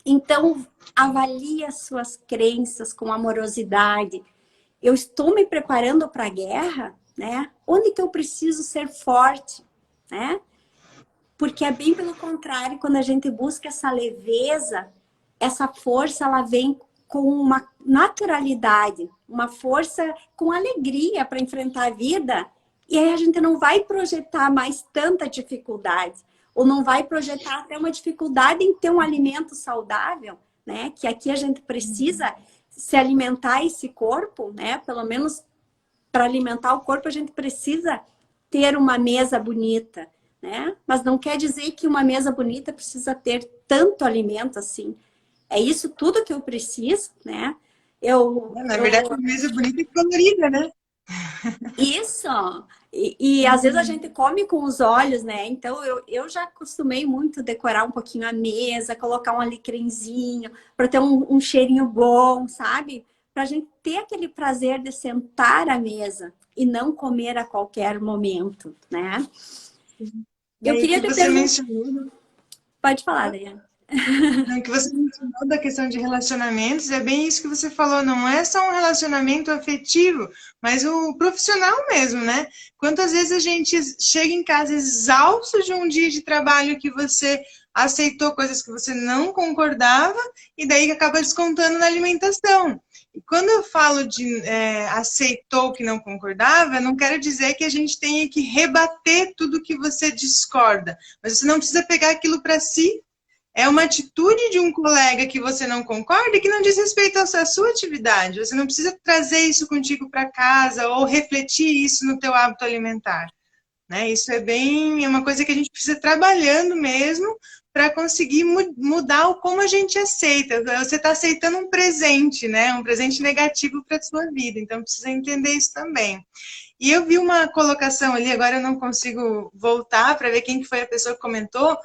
Então, avalie as suas crenças com amorosidade. Eu estou me preparando para a guerra, né? Onde que eu preciso ser forte, né? Porque é bem pelo contrário, quando a gente busca essa leveza, essa força, ela vem com uma naturalidade, uma força com alegria para enfrentar a vida. E aí a gente não vai projetar mais tanta dificuldade, ou não vai projetar até uma dificuldade em ter um alimento saudável, né? Que aqui a gente precisa se alimentar esse corpo, né? Pelo menos para alimentar o corpo a gente precisa ter uma mesa bonita, né? Mas não quer dizer que uma mesa bonita precisa ter tanto alimento assim. É isso tudo que eu preciso, né? Na verdade, uma mesa bonita e colorida, né? Isso! E às vezes a gente come com os olhos, né? Então eu já acostumei muito decorar um pouquinho a mesa, colocar um alecrimzinho, para ter um cheirinho bom, sabe? Para a gente ter aquele prazer de sentar à mesa e não comer a qualquer momento, né? E Eu aí queria que te você perguntar. mencionou, Pode falar, Daiane. que você mencionou da questão de relacionamentos, é bem isso que você falou, não é só um relacionamento afetivo, mas o profissional mesmo, né? Quantas vezes a gente chega em casa exausto de um dia de trabalho que você aceitou coisas que você não concordava e daí acaba descontando na alimentação. E quando eu falo de aceitou que não concordava, não quero dizer que a gente tenha que rebater tudo que você discorda, mas você não precisa pegar aquilo para si. É uma atitude de um colega que você não concorda e que não diz respeito à sua atividade. Você não precisa trazer isso contigo para casa ou refletir isso no teu hábito alimentar, né? Isso é uma coisa que a gente precisa ir trabalhando mesmo para conseguir mudar como a gente aceita. Você está aceitando um presente, né? Um presente negativo para a sua vida. Então, precisa entender isso também. E eu vi uma colocação ali, agora eu não consigo voltar para ver quem que foi a pessoa que comentou,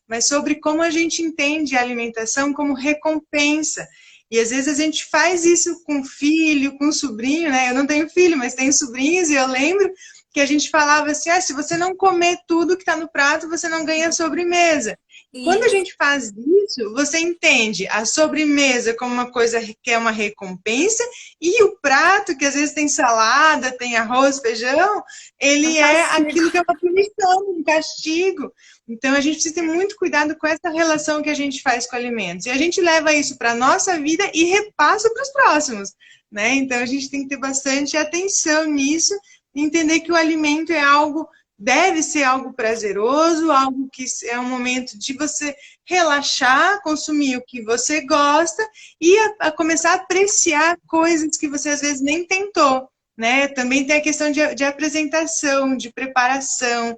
mas sobre como a gente entende a alimentação como recompensa. E às vezes a gente faz isso com filho, com sobrinho, né? Eu não tenho filho, mas tenho sobrinhos, e eu lembro que a gente falava assim, se você não comer tudo que está no prato, você não ganha sobremesa. Quando a gente faz isso, você entende a sobremesa como uma coisa que é uma recompensa, e o prato, que às vezes tem salada, tem arroz, feijão, ele é aquilo que é uma punição, um castigo. Então, a gente precisa ter muito cuidado com essa relação que a gente faz com alimentos. E a gente leva isso para a nossa vida e repassa para os próximos, né? Então, a gente tem que ter bastante atenção nisso e entender que o alimento é algo, deve ser algo prazeroso, algo que é um momento de você relaxar, consumir o que você gosta e a começar a apreciar coisas que você às vezes nem tentou, né? Também tem a questão de apresentação, de preparação.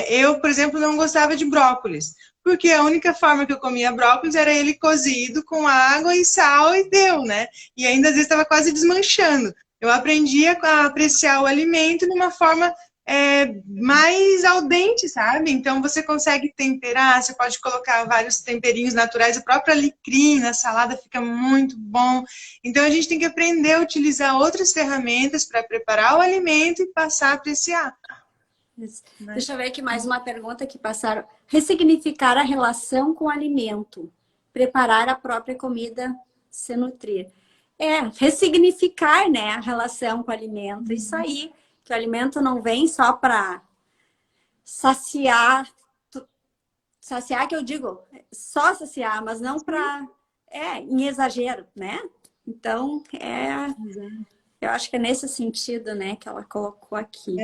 Eu, por exemplo, não gostava de brócolis, porque a única forma que eu comia brócolis era ele cozido com água e sal e deu, né? E ainda às vezes estava quase desmanchando. eu aprendi a apreciar o alimento de uma forma mais al dente, sabe? Então você consegue temperar, você pode colocar vários temperinhos naturais, o próprio alecrim na salada fica muito bom. Então a gente tem que aprender a utilizar outras ferramentas para preparar o alimento e passar a apreciar. Né? Deixa eu ver aqui mais uma pergunta que passaram. Ressignificar a relação com o alimento. Preparar a própria comida, se nutrir. Ressignificar, né, a relação com o alimento. Isso aí, que o alimento não vem só para saciar, que eu digo, só saciar, mas não para, em exagero, né? Então, eu acho que é nesse sentido, né, que ela colocou aqui.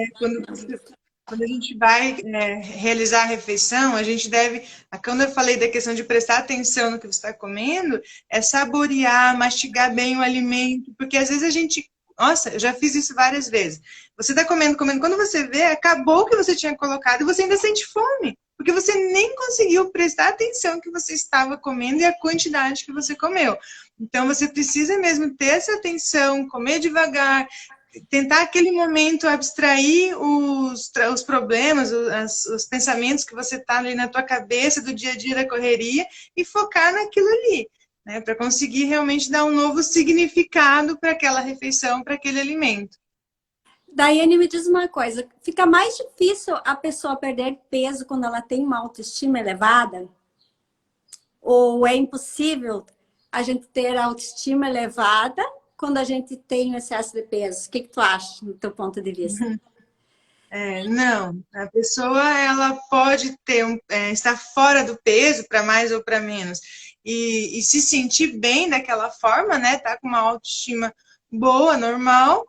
Quando a gente vai realizar a refeição, a gente deve, quando eu falei da questão de prestar atenção no que você está comendo, é saborear, mastigar bem o alimento, porque às vezes a gente, nossa, eu já fiz isso várias vezes. Você está comendo, quando você vê, acabou o que você tinha colocado e você ainda sente fome, porque você nem conseguiu prestar atenção no que você estava comendo e a quantidade que você comeu. Então você precisa mesmo ter essa atenção, comer devagar, tentar aquele momento abstrair os problemas, os pensamentos que você está ali na tua cabeça do dia a dia da correria e focar naquilo ali, né, para conseguir realmente dar um novo significado para aquela refeição, para aquele alimento. Daiane, me diz uma coisa, fica mais difícil a pessoa perder peso quando ela tem uma autoestima elevada? Ou é impossível a gente ter a autoestima elevada quando a gente tem um excesso de peso? O que tu acha, do teu ponto de vista? Não, a pessoa ela pode estar fora do peso, para mais ou para menos, e se sentir bem daquela forma, né? Tá com uma autoestima boa, normal,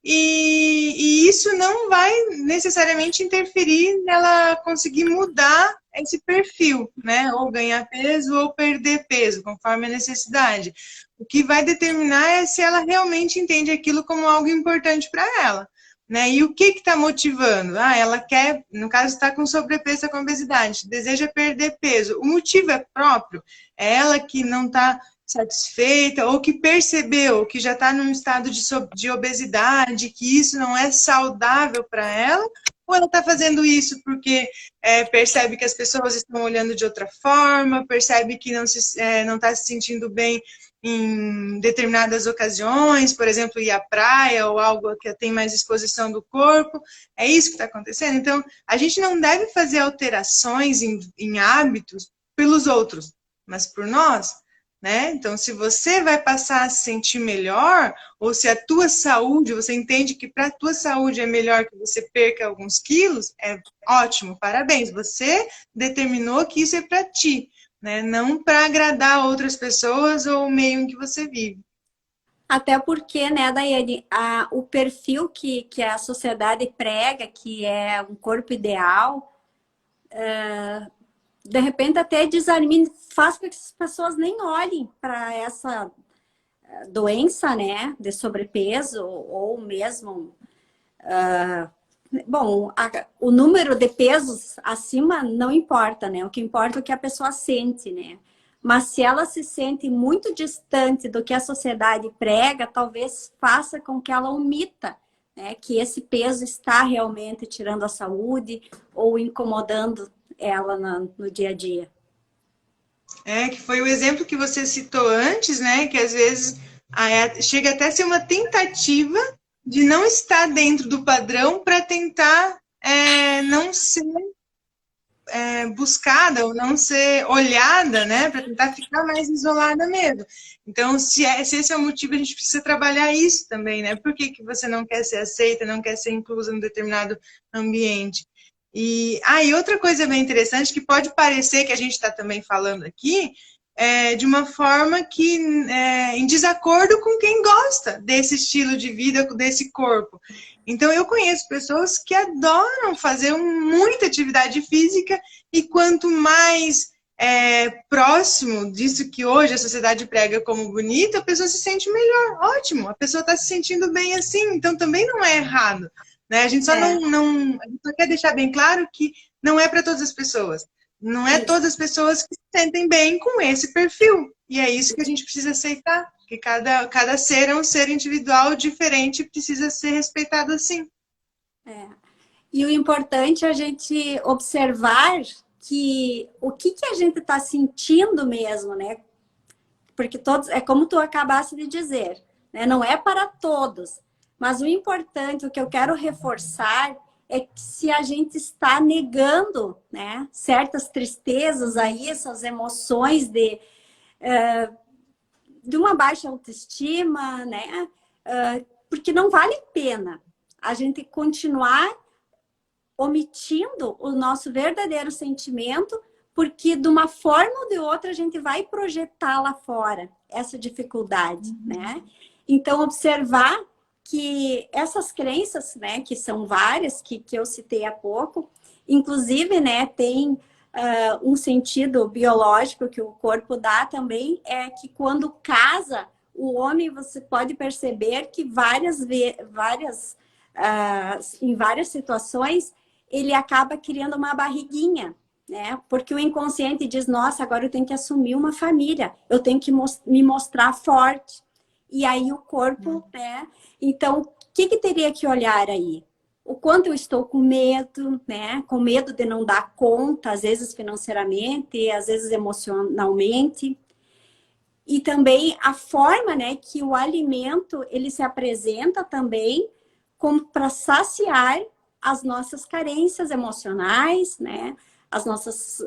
e isso não vai necessariamente interferir nela conseguir mudar esse perfil, né? Ou ganhar peso ou perder peso, conforme a necessidade. O que vai determinar é se ela realmente entende aquilo como algo importante para ela, né? E o que está motivando? Ela quer, no caso, está com sobrepeso, com obesidade, deseja perder peso. O motivo é próprio? É ela que não está satisfeita ou que percebeu que já está num estado de obesidade, que isso não é saudável para ela? Ou ela está fazendo isso porque percebe que as pessoas estão olhando de outra forma, percebe que não está se sentindo bem em determinadas ocasiões, por exemplo, ir à praia ou algo que tem mais exposição do corpo? É isso que está acontecendo? Então, a gente não deve fazer alterações em hábitos pelos outros, mas por nós, né? Então, se você vai passar a se sentir melhor, ou se a tua saúde, você entende que para a tua saúde é melhor que você perca alguns quilos, é ótimo, parabéns, você determinou que isso é para ti, né? Não para agradar outras pessoas ou o meio em que você vive. Até porque, né, Daiane, o perfil que a sociedade prega, que é um corpo ideal, de repente até desanima, faz com que as pessoas nem olhem para essa doença, né, de sobrepeso, ou mesmo... Bom, o número de pesos acima não importa, né? O que importa é o que a pessoa sente, né? Mas se ela se sente muito distante do que a sociedade prega, talvez faça com que ela omita, né, que esse peso está realmente tirando a saúde ou incomodando ela no dia a dia. Que foi o exemplo que você citou antes, né? Que às vezes chega até a ser uma tentativa de não estar dentro do padrão para tentar não ser buscada ou não ser olhada, né? Para tentar ficar mais isolada mesmo. Então, se esse é o motivo, a gente precisa trabalhar isso também, né? Por que você não quer ser aceita, não quer ser inclusa em determinado ambiente? E outra coisa bem interessante, que pode parecer que a gente está também falando aqui, de uma forma que em desacordo com quem gosta desse estilo de vida, desse corpo. Então, eu conheço pessoas que adoram fazer muita atividade física e quanto mais próximo disso que hoje a sociedade prega como bonito, a pessoa se sente melhor. Ótimo, a pessoa está se sentindo bem assim, então também não é errado. Né? A gente só a gente só quer deixar bem claro que não é para todas as pessoas. Não é todas as pessoas que se sentem bem com esse perfil. E é isso que a gente precisa aceitar. Que cada ser é um ser individual, diferente, e precisa ser respeitado assim. E o importante é a gente observar que o que a gente está sentindo mesmo, né? Porque todos, é como tu acabaste de dizer, né? Não é para todos. Mas o importante, o que eu quero reforçar, é que se a gente está negando, né, certas tristezas aí, essas emoções de uma baixa autoestima, né? Porque não vale a pena a gente continuar omitindo o nosso verdadeiro sentimento, porque de uma forma ou de outra a gente vai projetar lá fora essa dificuldade, né? Então, observar que essas crenças, né, que são várias, que eu citei há pouco, inclusive, né, tem um sentido biológico que o corpo dá também, é que quando casa, o homem, você pode perceber que em várias situações, ele acaba criando uma barriguinha, né? Porque o inconsciente diz, nossa, agora eu tenho que assumir uma família, eu tenho que me mostrar forte. E aí o corpo, né? Então, o que teria que olhar aí? O quanto eu estou com medo, né? Com medo de não dar conta, às vezes financeiramente, às vezes emocionalmente. E também a forma, né, que o alimento, ele se apresenta também como para saciar as nossas carências emocionais, né? As nossas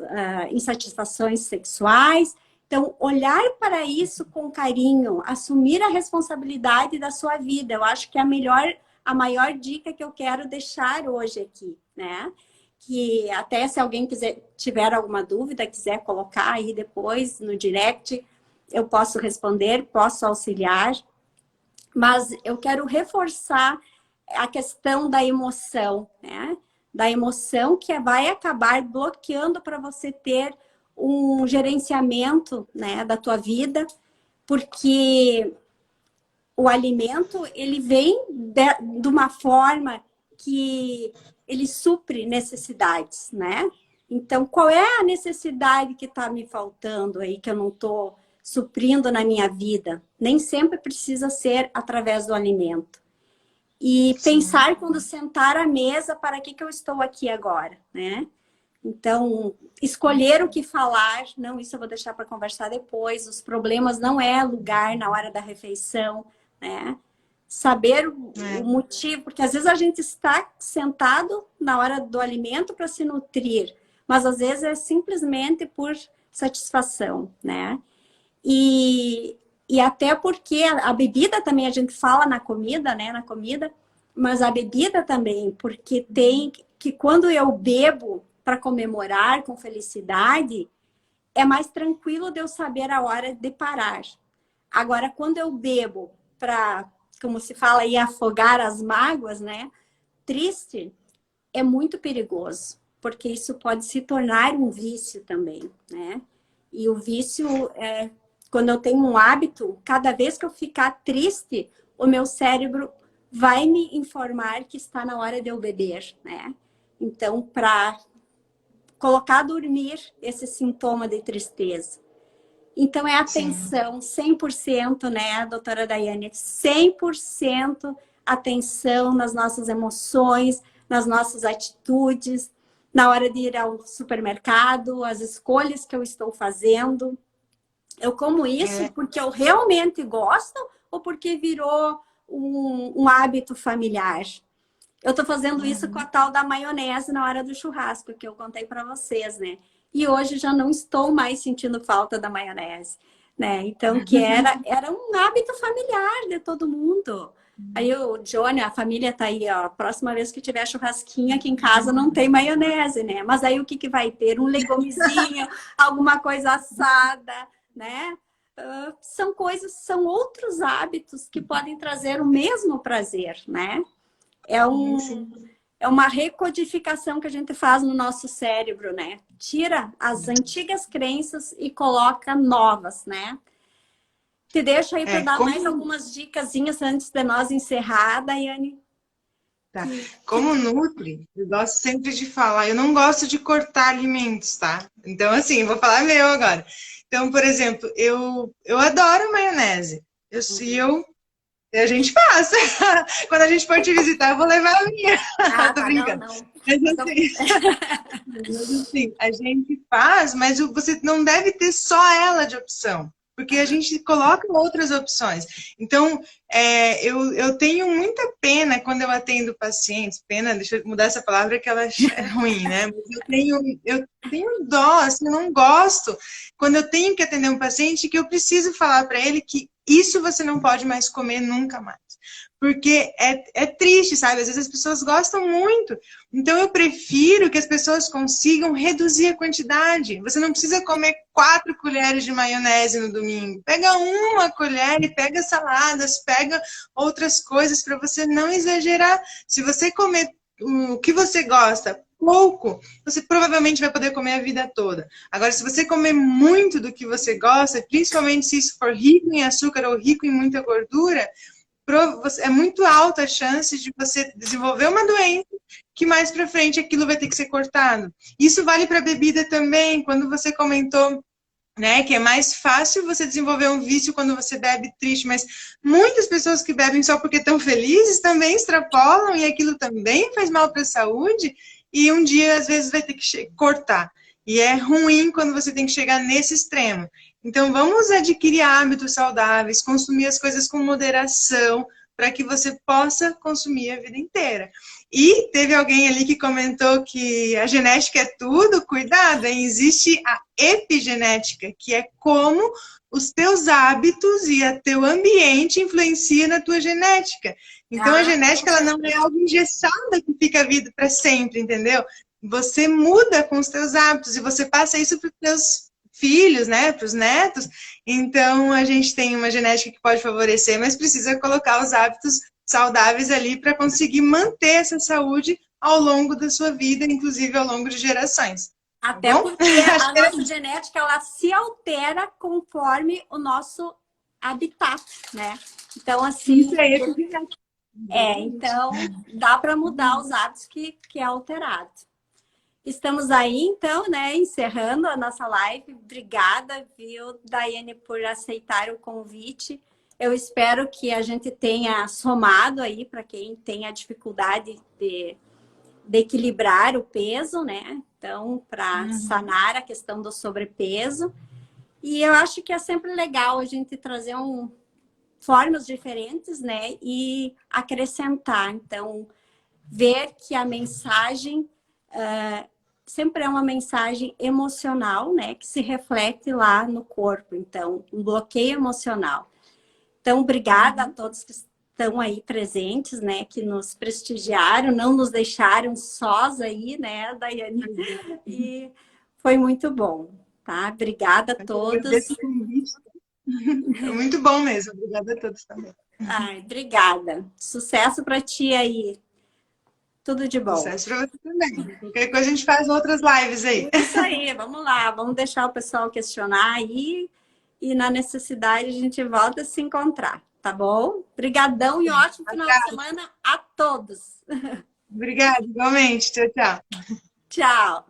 insatisfações sexuais. Então, olhar para isso com carinho, assumir a responsabilidade da sua vida, eu acho que é a maior dica que eu quero deixar hoje aqui, né? Que até se alguém tiver alguma dúvida, quiser colocar aí depois no direct, eu posso responder, posso auxiliar, mas eu quero reforçar a questão da emoção, né? Da emoção que vai acabar bloqueando para você ter um gerenciamento, né, da tua vida, porque o alimento, ele vem de uma forma que ele supre necessidades, né? Então, qual é a necessidade que está me faltando aí, que eu não estou suprindo na minha vida? Nem sempre precisa ser através do alimento. E pensar quando sentar à mesa, para que eu estou aqui agora, né? Então, escolher o que falar, não, isso eu vou deixar para conversar depois, os problemas não é lugar na hora da refeição, né? Saber o motivo, porque às vezes a gente está sentado na hora do alimento para se nutrir, mas às vezes é simplesmente por satisfação, né? E até porque a bebida também, a gente fala na comida, né? Na comida, mas a bebida também, porque tem que quando eu bebo para comemorar com felicidade, é mais tranquilo de eu saber a hora de parar. Agora, quando eu bebo para, como se fala aí, afogar as mágoas, né? Triste, é muito perigoso, porque isso pode se tornar um vício também, né? E o vício, quando eu tenho um hábito, cada vez que eu ficar triste, o meu cérebro vai me informar que está na hora de eu beber, né? Então, para colocar a dormir esse sintoma de tristeza. Então, é atenção, 100%, né, doutora Daiane? 100% atenção nas nossas emoções, nas nossas atitudes, na hora de ir ao supermercado, as escolhas que eu estou fazendo. Eu como isso porque eu realmente gosto ou porque virou um hábito familiar? Eu estou fazendo isso com a tal da maionese na hora do churrasco, que eu contei para vocês, né? E hoje já não estou mais sentindo falta da maionese, né? Então, que era um hábito familiar de todo mundo. Aí o Johnny, a família tá aí, ó. Próxima vez que tiver churrasquinho aqui em casa não tem maionese, né? Mas aí o que vai ter? Um legumezinho, alguma coisa assada, né? São outros hábitos que podem trazer o mesmo prazer, né? É uma recodificação que a gente faz no nosso cérebro, né? Tira as antigas crenças e coloca novas, né? Te deixo aí para dar mais algumas dicasinhas antes de nós encerrar, Daiane. Tá. Como Nutri, eu gosto sempre de falar, eu não gosto de cortar alimentos, tá? Então, assim, eu vou falar meu agora. Então, por exemplo, eu adoro maionese. A gente faz. Quando a gente for te visitar, eu vou levar a minha. Ah, Tô tá, não, brincando. não. Mas Então, assim, a gente faz, mas você não deve ter só ela de opção, porque a gente coloca outras opções. Então, eu tenho muita pena quando eu atendo pacientes, pena, deixa eu mudar essa palavra que ela é ruim, né? Mas eu tenho dó, assim, eu não gosto quando eu tenho que atender um paciente que eu preciso falar para ele que isso você não pode mais comer nunca mais. Porque é triste, sabe? Às vezes as pessoas gostam muito. Então, eu prefiro que as pessoas consigam reduzir a quantidade. Você não precisa comer 4 colheres de maionese no domingo. Pega uma colher e pega saladas, pega outras coisas para você não exagerar. Se você comer o que você gosta, pouco, você provavelmente vai poder comer a vida toda. Agora, se você comer muito do que você gosta, principalmente se isso for rico em açúcar ou rico em muita gordura, é muito alta a chance de você desenvolver uma doença que mais para frente aquilo vai ter que ser cortado. Isso vale para bebida também, quando você comentou, né, que é mais fácil você desenvolver um vício quando você bebe triste, mas muitas pessoas que bebem só porque estão felizes também extrapolam e aquilo também faz mal para a saúde e um dia às vezes vai ter que cortar. E é ruim quando você tem que chegar nesse extremo. Então vamos adquirir hábitos saudáveis, consumir as coisas com moderação, para que você possa consumir a vida inteira. E teve alguém ali que comentou que a genética é tudo, cuidado, hein? Existe a epigenética, que é como os teus hábitos e o teu ambiente influenciam na tua genética. Então a genética ela não é algo engessada que fica a vida para sempre, entendeu? Você muda com os teus hábitos e você passa isso para os teus filhos, né, para os netos. Então a gente tem uma genética que pode favorecer, mas precisa colocar os hábitos saudáveis ali para conseguir manter essa saúde ao longo da sua vida, inclusive ao longo de gerações. até porque a nossa genética ela se altera conforme o nosso habitat, né? Então, assim. Isso aí então dá para mudar os hábitos que é alterado. Estamos aí, então, né, encerrando a nossa live. Obrigada, viu, Daiane, por aceitar o convite. Eu espero que a gente tenha somado aí para quem tem a dificuldade de equilibrar o peso, né? Então, para sanar a questão do sobrepeso. E eu acho que é sempre legal a gente trazer formas diferentes, né? E acrescentar. Então, ver que a mensagem sempre é uma mensagem emocional, né? Que se reflete lá no corpo. Então, um bloqueio emocional. Então, obrigada a todos que estão aí presentes, né? Que nos prestigiaram, não nos deixaram sós aí, né, Daiane? E foi muito bom, tá? Obrigada a todos. É muito bom mesmo. Obrigada a todos também. Ai, obrigada. Sucesso para ti aí. Tudo de bom. Sucesso para você também. Qualquer coisa a gente faz outras lives aí. Isso aí, vamos lá. Vamos deixar o pessoal questionar aí. E na necessidade a gente volta a se encontrar, tá bom? Obrigadão e ótimo final de semana a todos. Obrigada, igualmente. Tchau, tchau. Tchau.